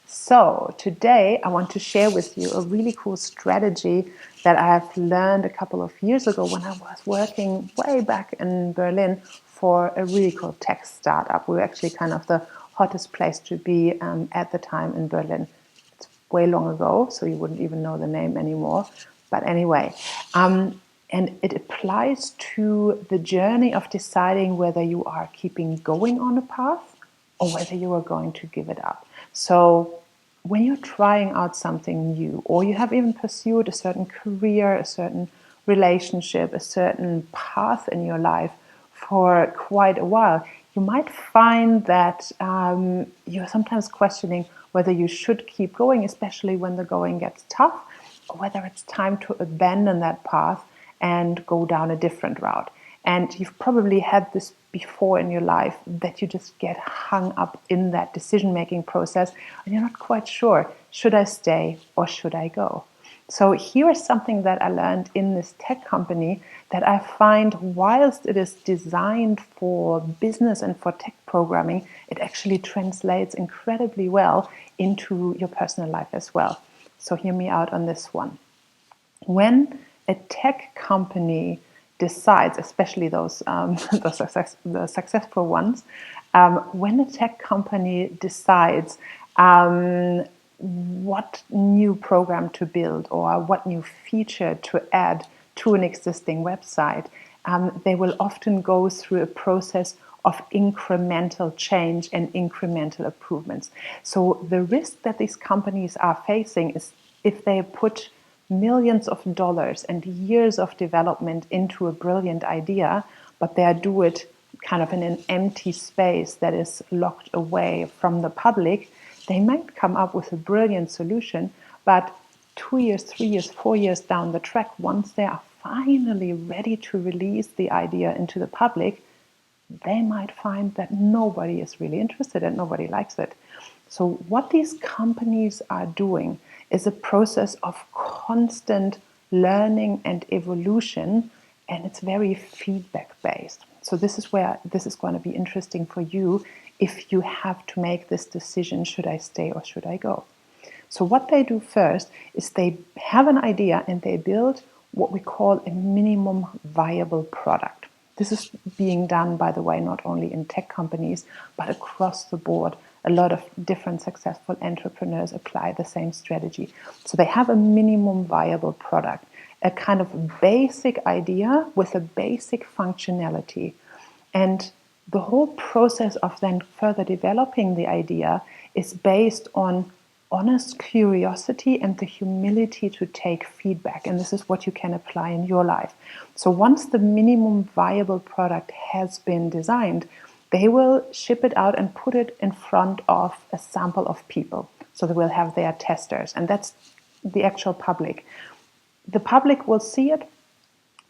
So today I want to share with you a really cool strategy that I have learned a couple of years ago when I was working way back in Berlin for a really cool tech startup. We were actually kind of the hottest place to be at the time in Berlin. It's way long ago, so you wouldn't even know the name anymore. But anyway, and it applies to the journey of deciding whether you are keeping going on a path or whether you are going to give it up. So when you're trying out something new, or you have even pursued a certain career, a certain relationship, a certain path in your life for quite a while, you might find that you're sometimes questioning whether you should keep going, especially when the going gets tough, or whether it's time to abandon that path and go down a different route. And you've probably had this before in your life, that you just get hung up in that decision-making process and you're not quite sure, should I stay or should I go? So here is something that I learned in this tech company that I find, whilst it is designed for business and for tech programming, it actually translates incredibly well into your personal life as well. So hear me out on this one. When a tech company decides, especially those the successful ones, when a tech company decides what new program to build or what new feature to add to an existing website, they will often go through a process of incremental change and incremental improvements. So the risk that these companies are facing is, if they put millions of dollars and years of development into a brilliant idea, but they do it kind of in an empty space that is locked away from the public, they might come up with a brilliant solution, but 2 years, 3 years, 4 years down the track, once they are finally ready to release the idea into the public, they might find that nobody is really interested and nobody likes it. So what these companies are doing is a process of constant learning and evolution, and it's very feedback based. So this is where this is going to be interesting for you if you have to make this decision, should I stay or should I go? So what they do first is they have an idea and they build what we call a minimum viable product. This is being done, by the way, not only in tech companies, but across the board. A lot of different successful entrepreneurs apply the same strategy. So they have a minimum viable product, a kind of basic idea with a basic functionality. And the whole process of then further developing the idea is based on honest curiosity and the humility to take feedback. And this is what you can apply in your life. So once the minimum viable product has been designed, they will ship it out and put it in front of a sample of people. So they will have their testers, and that's the actual public. The public will see it,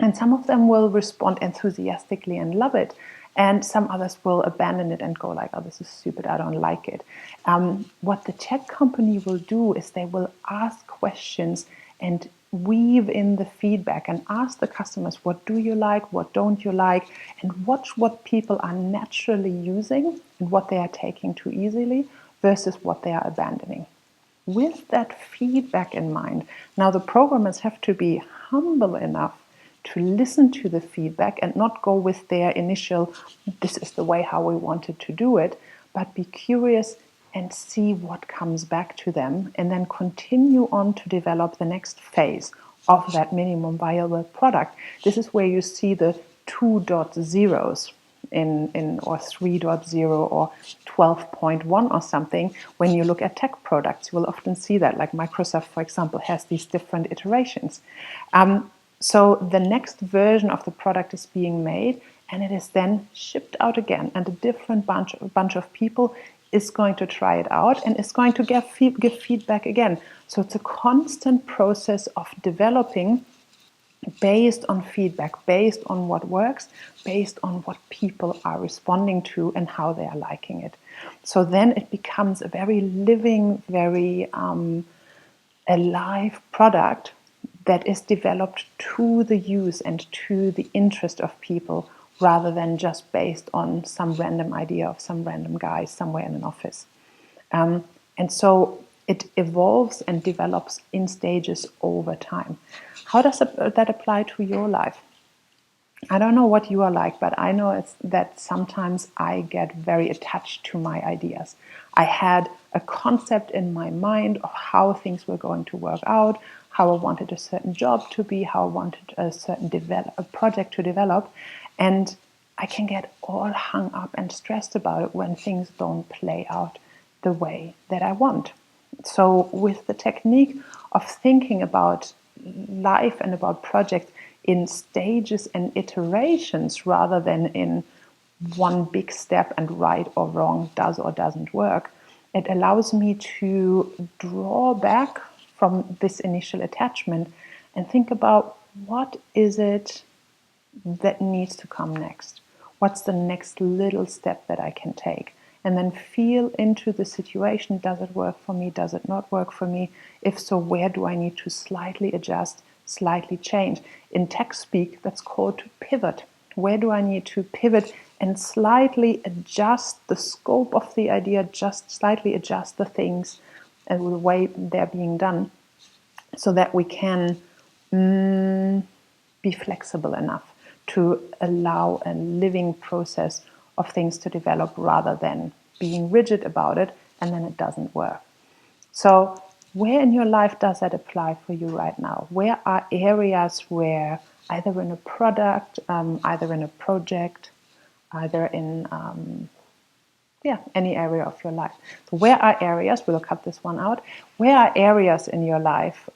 and some of them will respond enthusiastically and love it. And some others will abandon it and go like, oh, this is stupid, I don't like it. What the tech company will do is they will ask questions and weave in the feedback and ask the customers, what do you like, what don't you like, and watch what people are naturally using and what they are taking too easily versus what they are abandoning. With that feedback in mind, now the programmers have to be humble enough to listen to the feedback and not go with their initial, this is the way how we wanted to do it, but be curious and see what comes back to them, and then continue on to develop the next phase of that minimum viable product. This is where you see the 2.0s in or 3.0 or 12.1 or something. When you look at tech products, you will often see that, like Microsoft, for example, has these different iterations. So the next version of the product is being made, and it is then shipped out again, and a different bunch of people is going to try it out and is going to give feedback again. So it's a constant process of developing based on feedback, based on what works, based on what people are responding to and how they are liking it. So then it becomes a very living, very alive product that is developed to the use and to the interest of people, rather than just based on some random idea of some random guy somewhere in an office. And so It evolves and develops in stages over time. How does that apply to your life? I don't know what you are like, but I know that sometimes I get very attached to my ideas. I had a concept in my mind of how things were going to work out, how I wanted a certain job to be, how I wanted a certain project to develop, and I can get all hung up and stressed about it when things don't play out the way that I want. So with the technique of thinking about life and about projects in stages and iterations rather than in one big step and right or wrong, does or doesn't work, it allows me to draw back from this initial attachment and think about what is it that needs to come next? What's the next little step that I can take? And then feel into the situation. Does it work for me? Does it not work for me? If so, where do I need to slightly adjust, slightly change? In tech speak, that's called to pivot. Where do I need to pivot and slightly adjust the scope of the idea, just slightly adjust the things and the way they're being done so that we can be flexible enough to allow a living process of things to develop rather than being rigid about it and then it doesn't work. So where in your life does that apply for you right now? Where are areas where either in a product, either in a project, either in any area of your life? So where are areas, we'll cut this one out, where are areas in your life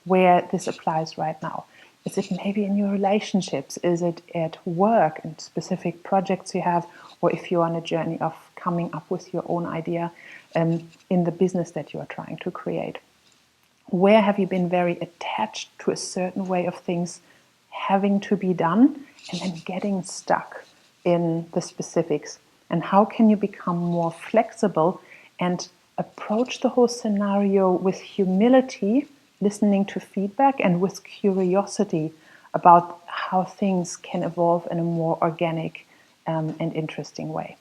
where this applies right now? Is it maybe in your relationships? Is it at work and specific projects you have? Or if you're on a journey of coming up with your own idea in the business that you are trying to create? Where have you been very attached to a certain way of things having to be done and then getting stuck in the specifics? And how can you become more flexible and approach the whole scenario with humility, listening to feedback, and with curiosity about how things can evolve in a more organic and interesting way?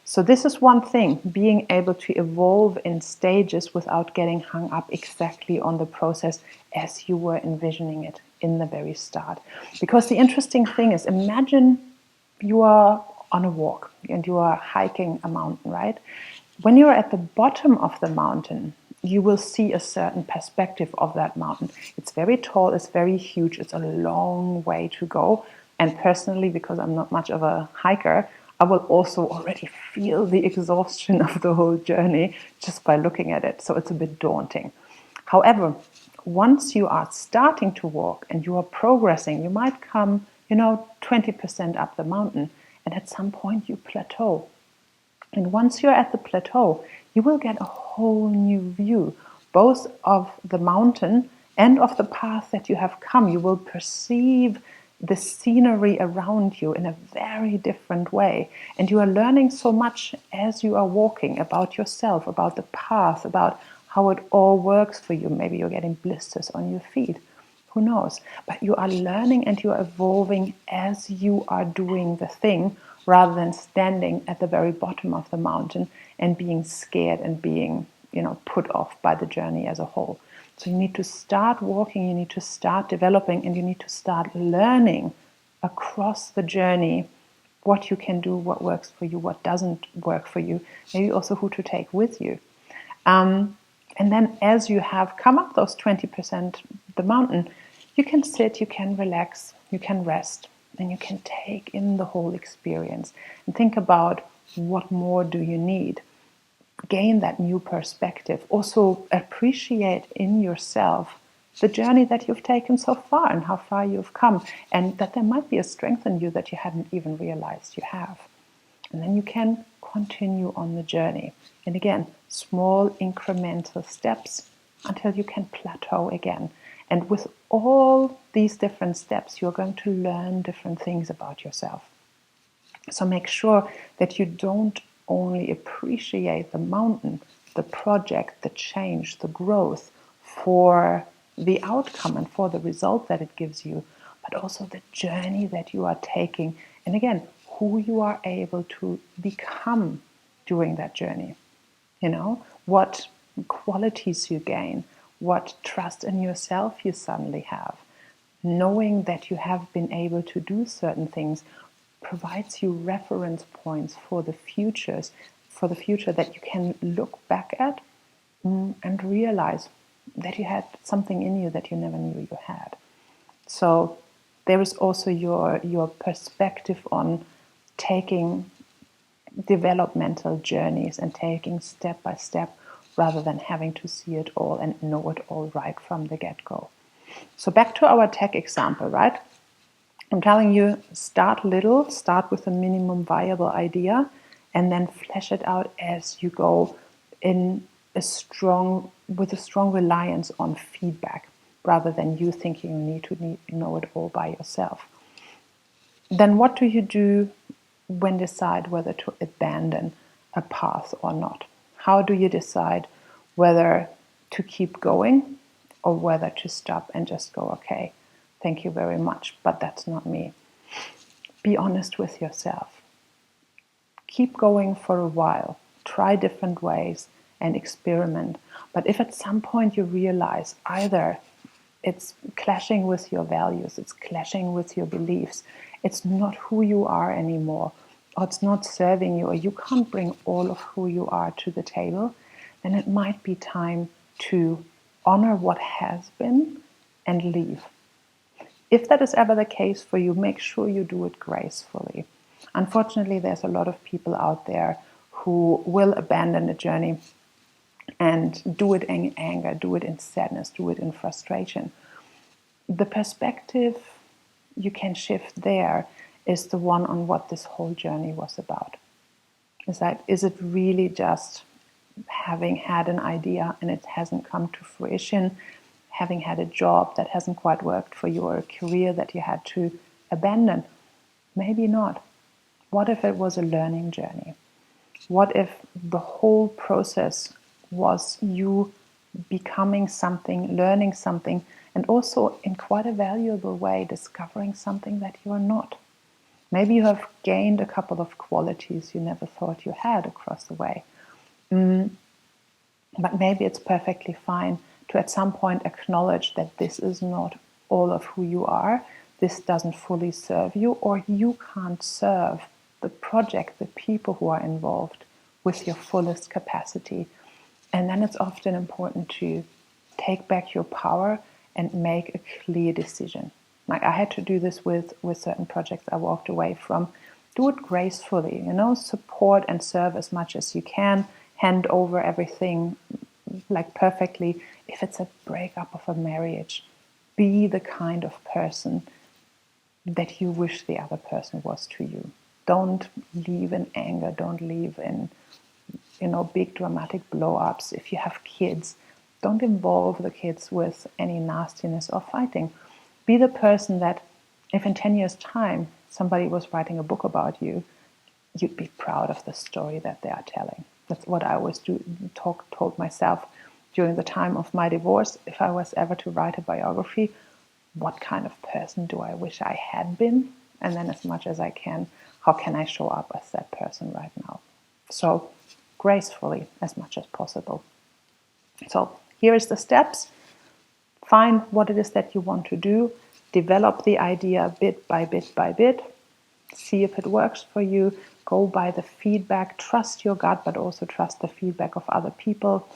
So this is one thing, being able to evolve in stages without getting hung up exactly on the process as you were envisioning it in the very start. Because the interesting thing is, imagine you are on a walk and you are hiking a mountain, right? When you're at the bottom of the mountain, you will see a certain perspective of that mountain. It's very tall, it's very huge, it's a long way to go. And personally, because I'm not much of a hiker, I will also already feel the exhaustion of the whole journey just by looking at it. So it's a bit daunting. However, once you are starting to walk and you are progressing, you might come, 20% up the mountain, and at some point you plateau. And once you're at the plateau, you will get a whole new view, both of the mountain and of the path that you have come. You will perceive the scenery around you in a very different way. And you are learning so much as you are walking about yourself, about the path, about how it all works for you. Maybe you're getting blisters on your feet. Who knows? But you are learning and you are evolving as you are doing the thing, rather than standing at the very bottom of the mountain and being scared and being, put off by the journey as a whole. So you need to start walking, you need to start developing, and you need to start learning across the journey what you can do, what works for you, what doesn't work for you, maybe also who to take with you. And then as you have come up those 20% the mountain, you can sit, you can relax, you can rest, and you can take in the whole experience and think about what more do you need. Gain that new perspective. Also appreciate in yourself the journey that you've taken so far and how far you've come, and that there might be a strength in you that you hadn't even realized you have. And then you can continue on the journey. And again, small incremental steps until you can plateau again. And with all these different steps, you're going to learn different things about yourself. So make sure that you don't only appreciate the mountain, the project, the change, the growth for the outcome and for the result that it gives you, but also the journey that you are taking. And again, who you are able to become during that journey. What qualities you gain, what trust in yourself you suddenly have. Knowing that you have been able to do certain things provides you reference points for the future that you can look back at and realize that you had something in you that you never knew you had. So there is also your perspective on taking developmental journeys and taking step by step rather than having to see it all and know it all right from the get-go. So back to our tech example, right? I'm telling you, start little, start with a minimum viable idea, and then flesh it out as you go with a strong reliance on feedback, rather than you thinking you need to know it all by yourself. Then what do you do when decide whether to abandon a path or not? How do you decide whether to keep going or whether to stop and just go, okay, thank you very much, but that's not me? Be honest with yourself. Keep going for a while. Try different ways and experiment. But if at some point you realize either it's clashing with your values, it's clashing with your beliefs, it's not who you are anymore, or it's not serving you, or you can't bring all of who you are to the table, then it might be time to honor what has been and leave. If that is ever the case for you, make sure you do it gracefully. Unfortunately, there's a lot of people out there who will abandon a journey and do it in anger, do it in sadness, do it in frustration. The perspective you can shift there is the one on what this whole journey was about. Is it really just having had an idea and it hasn't come to fruition, having had a job that hasn't quite worked for you, or a career that you had to abandon? Maybe not. What if it was a learning journey? What if the whole process was you becoming something, learning something, and also in quite a valuable way discovering something that you are not? Maybe you have gained a couple of qualities you never thought you had across the way. But maybe it's perfectly fine to at some point acknowledge that this is not all of who you are, this doesn't fully serve you, or you can't serve the project, the people who are involved with your fullest capacity. And then it's often important to take back your power and make a clear decision. Like I had to do this with certain projects I walked away from. Do it gracefully, support and serve as much as you can, hand over everything like perfectly. If it's a breakup of a marriage, be the kind of person that you wish the other person was to you. Don't leave in anger, don't leave in big dramatic blow-ups. If you have kids, don't involve the kids with any nastiness or fighting. Be the person that if in 10 years' time somebody was writing a book about you, you'd be proud of the story that they are telling. That's what I always told myself during the time of my divorce. If I was ever to write a biography, what kind of person do I wish I had been? And then as much as I can, how can I show up as that person right now? So gracefully as much as possible. So here is the steps. Find what it is that you want to do. Develop the idea bit by bit by bit. See if it works for you. Go by the feedback. Trust your gut, but also trust the feedback of other people.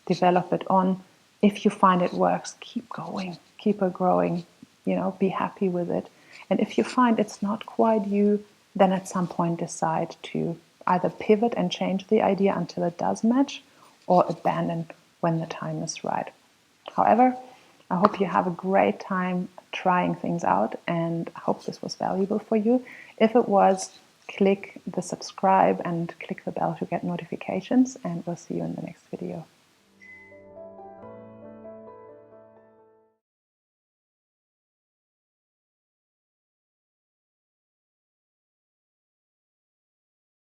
Develop it on. If you find it works, keep going. Keep it growing. Be happy with it. And if you find it's not quite you, then at some point decide to either pivot and change the idea until it does match, or abandon when the time is right. However, I hope you have a great time trying things out, and I hope this was valuable for you. If it was, click the subscribe and click the bell to get notifications, and we'll see you in the next video.